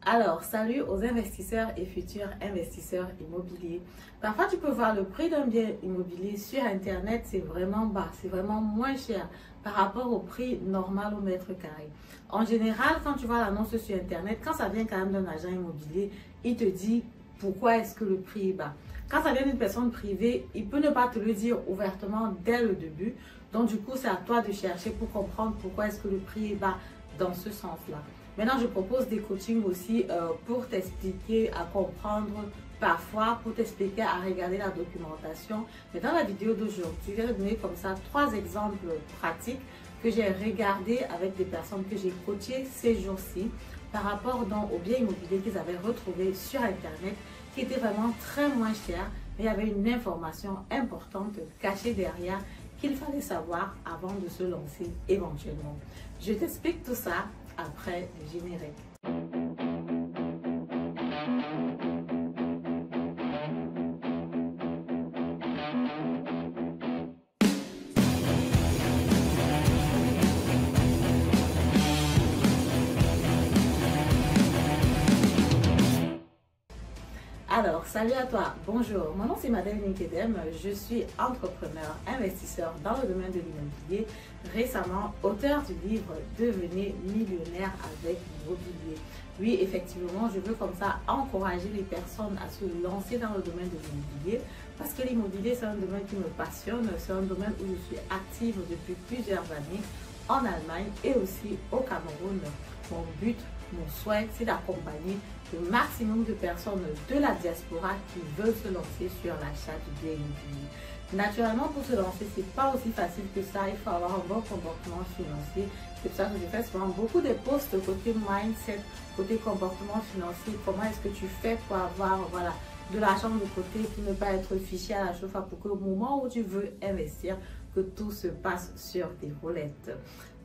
Alors, salut aux investisseurs et futurs investisseurs immobiliers. Parfois, tu peux voir le prix d'un bien immobilier sur Internet, c'est vraiment bas, c'est vraiment moins cher par rapport au prix normal au mètre carré. En général, quand tu vois l'annonce sur Internet, quand ça vient quand même d'un agent immobilier, il te dit pourquoi est-ce que le prix est bas. Quand ça vient d'une personne privée, il peut ne pas te le dire ouvertement dès le début. Donc, du coup, c'est à toi de chercher pour comprendre pourquoi est-ce que le prix est bas dans ce sens-là. Maintenant, je propose des coachings aussi pour t'expliquer à comprendre parfois, pour t'expliquer à regarder la documentation. Mais dans la vidéo d'aujourd'hui, je vais te donner comme ça 3 exemples pratiques que j'ai regardés avec des personnes que j'ai coachées ces jours-ci par rapport donc, aux biens immobiliers qu'ils avaient retrouvés sur Internet qui étaient vraiment très moins chers, mais il y avait une information importante cachée derrière qu'il fallait savoir avant de se lancer éventuellement. Je t'explique tout ça après le générique. Alors, salut à toi, bonjour, mon nom c'est Madeleine Nkedem, je suis entrepreneur, investisseur dans le domaine de l'immobilier, récemment auteur du livre Devenez millionnaire avec l'immobilier. Oui, effectivement, je veux comme ça encourager les personnes à se lancer dans le domaine de l'immobilier parce que l'immobilier c'est un domaine qui me passionne, c'est un domaine où je suis active depuis plusieurs années en Allemagne et aussi au Cameroun. Mon but, mon souhait, c'est d'accompagner le maximum de personnes de la diaspora qui veulent se lancer sur l'achat du bien immobilier. Naturellement, pour se lancer, c'est pas aussi facile que ça. Il faut avoir un bon comportement financier. C'est pour ça que je fais souvent beaucoup de posts côté mindset, côté comportement financier. Comment est-ce que tu fais pour avoir de l'argent de côté, pour ne pas être fiché à la chauffe, pour qu'au moment où tu veux investir, que tout se passe sur tes roulettes.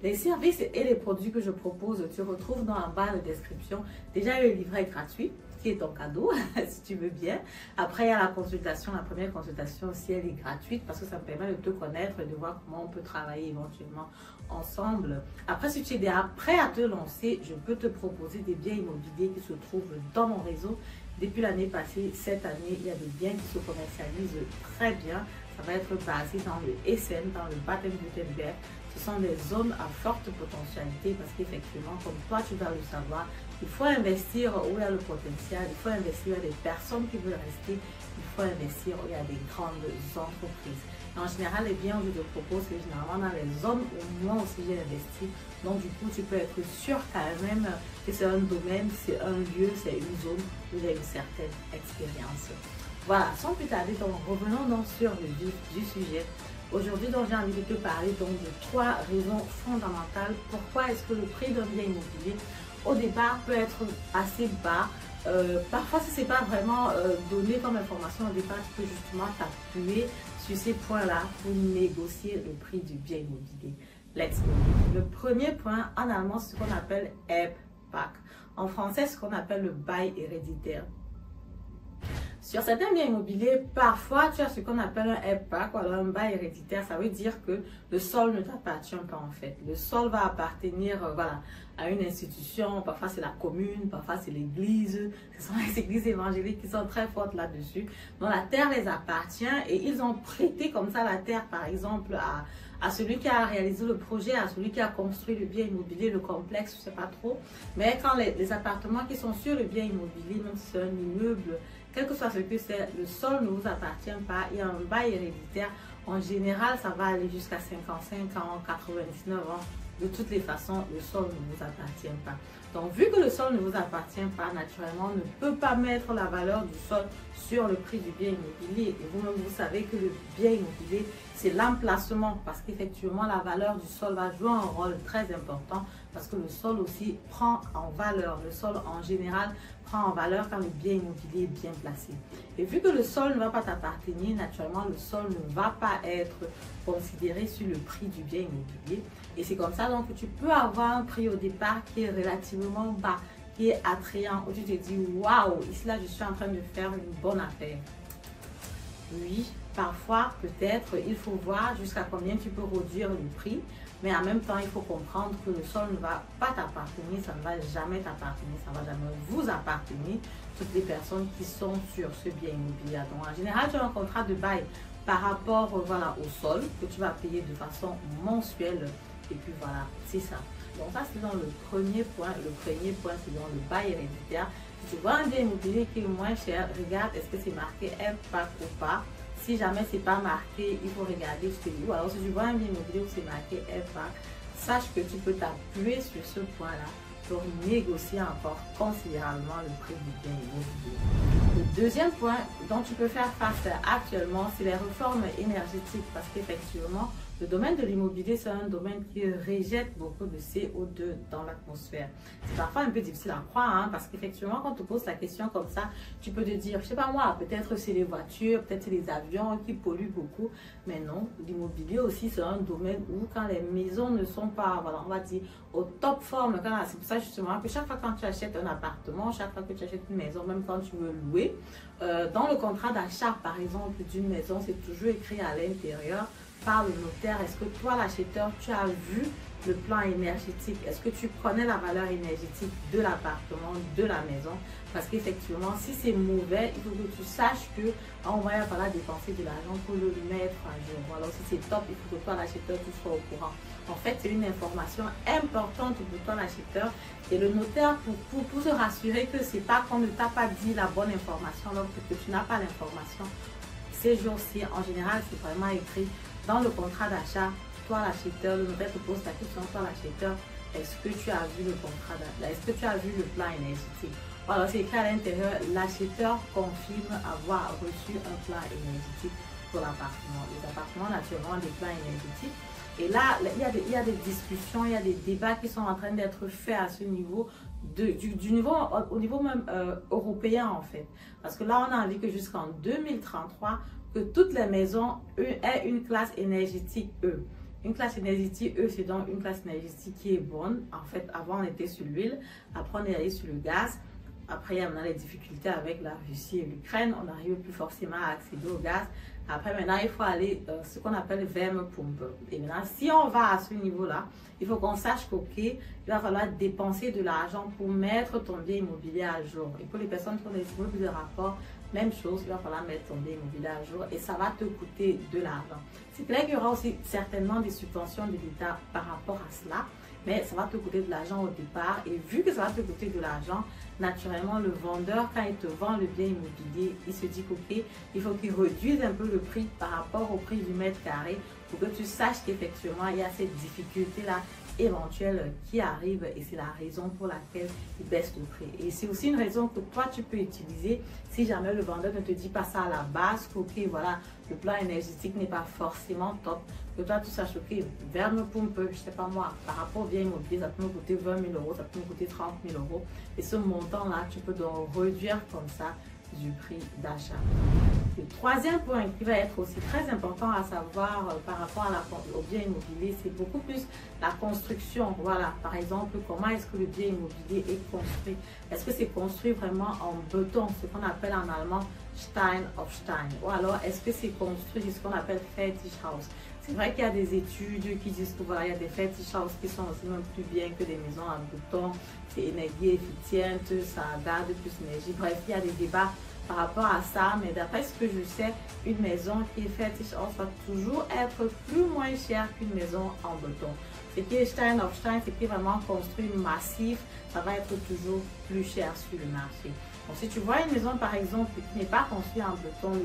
Les services et les produits que je propose, tu retrouves dans la barre de description. Déjà, le livret gratuit, qui est ton cadeau, si tu veux bien. Après, il y a la consultation. La première consultation aussi, elle est gratuite parce que ça me permet de te connaître et de voir comment on peut travailler éventuellement ensemble. Après, si tu es déjà prêt à te lancer, je peux te proposer des biens immobiliers qui se trouvent dans mon réseau. Depuis l'année passée, cette année, il y a des biens qui se commercialisent très bien. Ça va être basé dans le SN, dans le Baden-Württemberg. Ce sont des zones à forte potentialité parce qu'effectivement, comme toi, tu dois le savoir, il faut investir où il y a le potentiel, il faut investir où il y a des personnes qui veulent rester, il faut investir où il y a des grandes entreprises. En général, les biens que je te propose, c'est généralement dans les zones où moi aussi j'ai investi. Donc, du coup, tu peux être sûr quand même que c'est un domaine, c'est un lieu, c'est une zone où il y a une certaine expérience. Voilà, sans plus tarder, donc revenons donc sur le vif du sujet. Aujourd'hui, j'ai envie de te parler donc de 3 raisons fondamentales. Pourquoi est-ce que le prix d'un bien immobilier au départ peut être assez bas? Parfois, si ce n'est pas vraiment donné comme information au départ, tu peux justement t'appuyer sur ces points-là pour négocier le prix du bien immobilier. Let's go. Le premier point, en allemand, c'est ce qu'on appelle Erbpacht. En français, ce qu'on appelle le bail héréditaire. Sur certains biens immobiliers, parfois tu as ce qu'on appelle un Erbpacht ou alors un bail héréditaire. Ça veut dire que le sol ne t'appartient pas en fait. Le sol va appartenir à une institution. Parfois c'est la commune, parfois c'est l'église. Ce sont les églises évangéliques qui sont très fortes là-dessus. Donc la terre les appartient et ils ont prêté comme ça la terre par exemple à celui qui a réalisé le projet, à celui qui a construit le bien immobilier, le complexe, je ne sais pas trop. Mais quand les appartements qui sont sur le bien immobilier, même si c'est un immeuble, quel que soit ce que c'est, le sol ne vous appartient pas. Il y a un bail héréditaire. En général, ça va aller jusqu'à 55 ans, 99 ans. De toutes les façons, le sol ne vous appartient pas. Donc, vu que le sol ne vous appartient pas, naturellement, on ne peut pas mettre la valeur du sol sur le prix du bien immobilier. Et vous-même, vous savez que le bien immobilier, c'est l'emplacement. Parce qu'effectivement, la valeur du sol va jouer un rôle très important. Parce que le sol aussi prend en valeur. Le sol, en général, prend en valeur quand le bien immobilier est bien placé. Et vu que le sol ne va pas t'appartenir, naturellement, le sol ne va pas être considéré sur le prix du bien immobilier. Et c'est comme ça donc que tu peux avoir un prix au départ qui est relativement bas, qui est attrayant, où tu te dis waouh, ici là je suis en train de faire une bonne affaire. Oui, parfois peut-être il faut voir jusqu'à combien tu peux réduire le prix. mais en même temps, il faut comprendre que le sol ne va pas t'appartenir, ça ne va jamais t'appartenir, ça ne va jamais vous appartenir, toutes les personnes qui sont sur ce bien immobilier. Donc, en général, tu as un contrat de bail par rapport voilà, au sol que tu vas payer de façon mensuelle. Et puis voilà, c'est ça. Donc ça, c'est dans le premier point. Le premier point, c'est dans le bail héréditaire. Si tu vois un bien immobilier qui est moins cher, regarde est-ce que c'est marqué impact ou pas. Si jamais c'est pas marqué, il faut regarder ce que ou alors si tu vois un bien immobilier où c'est marqué impact, sache que tu peux t'appuyer sur ce point-là pour négocier encore considérablement le prix du bien immobilier. Le deuxième point dont tu peux faire face actuellement, c'est les réformes énergétiques parce qu'effectivement, le domaine de l'immobilier, c'est un domaine qui rejette beaucoup de CO2 dans l'atmosphère. C'est parfois un peu difficile à croire, hein, parce qu'effectivement, quand tu poses la question comme ça, tu peux te dire, je sais pas moi, peut-être c'est les voitures, peut-être c'est les avions qui polluent beaucoup. Mais non, l'immobilier aussi, c'est un domaine où quand les maisons ne sont pas, voilà, on va dire, au top forme, c'est pour ça justement que chaque fois quand tu achètes un appartement, chaque fois que tu achètes une maison, même quand tu veux louer, dans le contrat d'achat, par exemple, d'une maison, c'est toujours écrit à l'intérieur, par le notaire, est-ce que toi l'acheteur tu as vu le plan énergétique, est-ce que tu connais la valeur énergétique de l'appartement, de la maison, parce qu'effectivement si c'est mauvais, il faut que tu saches que on va falloir dépenser de l'argent pour le mettre à jour. Alors si c'est top, il faut que toi l'acheteur tu sois au courant. En fait, c'est une information importante pour toi l'acheteur et le notaire pour se rassurer que c'est pas qu'on ne t'a pas dit la bonne information, alors que tu n'as pas l'information. Ces jours-ci, en général, c'est vraiment écrit dans le contrat d'achat. Toi l'acheteur, le notaire te pose la question, toi l'acheteur, est-ce que tu as vu le contrat d'achat, est-ce que tu as vu le plan énergétique? Voilà, c'est écrit à l'intérieur, l'acheteur confirme avoir reçu un plan énergétique pour l'appartement. Les appartements naturellement des plans énergétiques. Et là, il y a des discussions, il y a des débats qui sont en train d'être faits à ce niveau, au niveau même européen en fait. Parce que là, on a envie que jusqu'en 2033, que toutes les maisons aient une classe énergétique E. Une classe énergétique E, c'est donc une classe énergétique qui est bonne. En fait, avant, on était sur l'huile, après, on est allé sur le gaz. Après, il y a les difficultés avec la Russie et l'Ukraine. On n'arrive plus forcément à accéder au gaz. Après, maintenant, il faut aller ce qu'on appelle wärmepumpe. Et maintenant, si on va à ce niveau-là, il faut qu'on sache qu'il va falloir dépenser de l'argent pour mettre ton bien immobilier à jour. Et pour les personnes qui ont des immeubles de rapport, même chose, il va falloir mettre ton bien immobilier à jour et ça va te coûter de l'argent. C'est clair qu'il y aura aussi certainement des subventions de l'État par rapport à cela, mais ça va te coûter de l'argent au départ. Et vu que ça va te coûter de l'argent, naturellement, le vendeur, quand il te vend le bien immobilier, il se dit qu'ok, il faut qu'il réduise un peu le prix par rapport au prix du mètre carré pour que tu saches qu'effectivement, il y a cette difficulté-là éventuelle qui arrive et c'est la raison pour laquelle il baisse le prix. Et c'est aussi une raison que toi, tu peux utiliser si jamais le vendeur ne te dit pas ça à la base, qu'ok, voilà, le plan énergétique n'est pas forcément top, que toi, tu saches, ok, wärmepumpe, je sais pas moi, par rapport au bien immobilier, ça peut me coûter 20 000 euros, ça peut me coûter 30 000 euros. Et ce montant-là, tu peux donc réduire comme ça du prix d'achat. Le troisième point qui va être aussi très important à savoir par rapport au bien immobilier, c'est beaucoup plus la construction. Voilà, par exemple, comment est-ce que le bien immobilier est construit? Est-ce que c'est construit vraiment en béton, ce qu'on appelle en allemand Stein auf Stein? Ou alors, est-ce que c'est construit ce qu'on appelle Fertighaus? C'est vrai qu'il y a des études qui disent que voilà, il y a des Fertighaus qui sont aussi même plus bien que des maisons en béton. C'est énergie efficiente, ça garde plus d'énergie. Bref, il y a des débats par rapport à ça, mais d'après ce que je sais, une maison qui est Fertighaus va toujours être plus moins chère qu'une maison en béton. Ce qui est Stein auf Stein, c'est qui est vraiment construit massif, ça va être toujours plus cher sur le marché. Donc, si tu vois une maison par exemple qui n'est pas construite en béton, le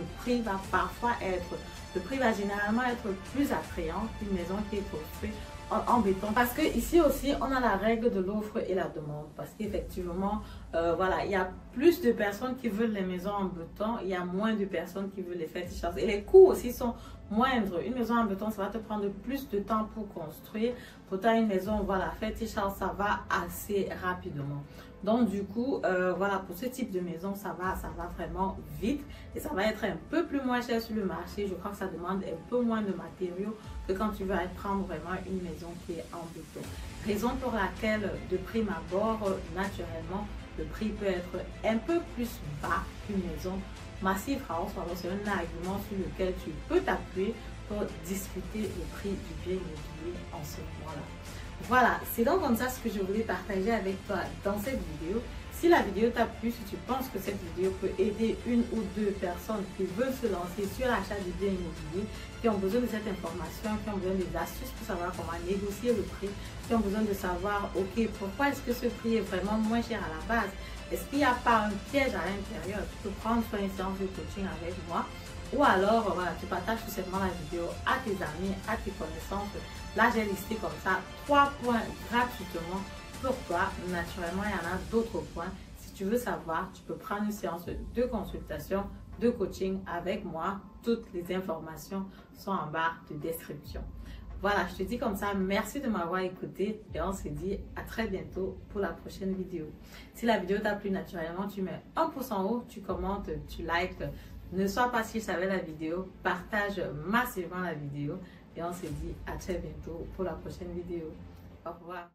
prix va généralement être plus attrayant qu'une maison qui est construite en béton. Parce que ici aussi, on a la règle de l'offre et la demande. Parce qu'effectivement, voilà, il y a plus de personnes qui veulent les maisons en béton, il y a moins de personnes qui veulent les Fertighaus. Et les coûts aussi sont moindres. Une maison en béton, ça va te prendre plus de temps pour construire. Pourtant, une maison, voilà, Fertighaus, ça va assez rapidement. Donc, du coup, voilà, pour ce type de maison, ça va vraiment vite et ça va être un peu plus moins cher sur le marché. Je crois que ça demande un peu moins de matériaux que quand tu vas prendre vraiment une maison qui est en béton. Raison pour laquelle, de prime abord, naturellement, le prix peut être un peu plus bas qu'une maison Massive House. Alors, c'est un argument sur lequel tu peux t'appuyer pour discuter le prix du bien immobilier en ce moment-là. Voilà, c'est donc comme ça ce que je voulais partager avec toi dans cette vidéo. Si la vidéo t'a plu, si tu penses que cette vidéo peut aider une ou deux personnes qui veulent se lancer sur l'achat du bien immobilier, qui ont besoin de cette information, qui ont besoin des astuces pour savoir comment négocier le prix, qui ont besoin de savoir, ok, pourquoi est-ce que ce prix est vraiment moins cher à la base? Est-ce qu'il n'y a pas un piège à l'intérieur? Tu peux prendre une séance de coaching avec moi. Ou alors, voilà, tu partages tout simplement la vidéo à tes amis, à tes connaissances. Là, j'ai listé comme ça 3 points gratuitement pour toi. Naturellement, il y en a d'autres points. Si tu veux savoir, tu peux prendre une séance de consultation, de coaching avec moi. Toutes les informations sont en barre de description. Voilà, je te dis comme ça, merci de m'avoir écouté et on se dit à très bientôt pour la prochaine vidéo. Si la vidéo t'a plu, naturellement, tu mets un pouce en haut, tu commentes, tu likes. Ne sois pas si avec la vidéo, partage massivement la vidéo et on se dit à très bientôt pour la prochaine vidéo. Au revoir.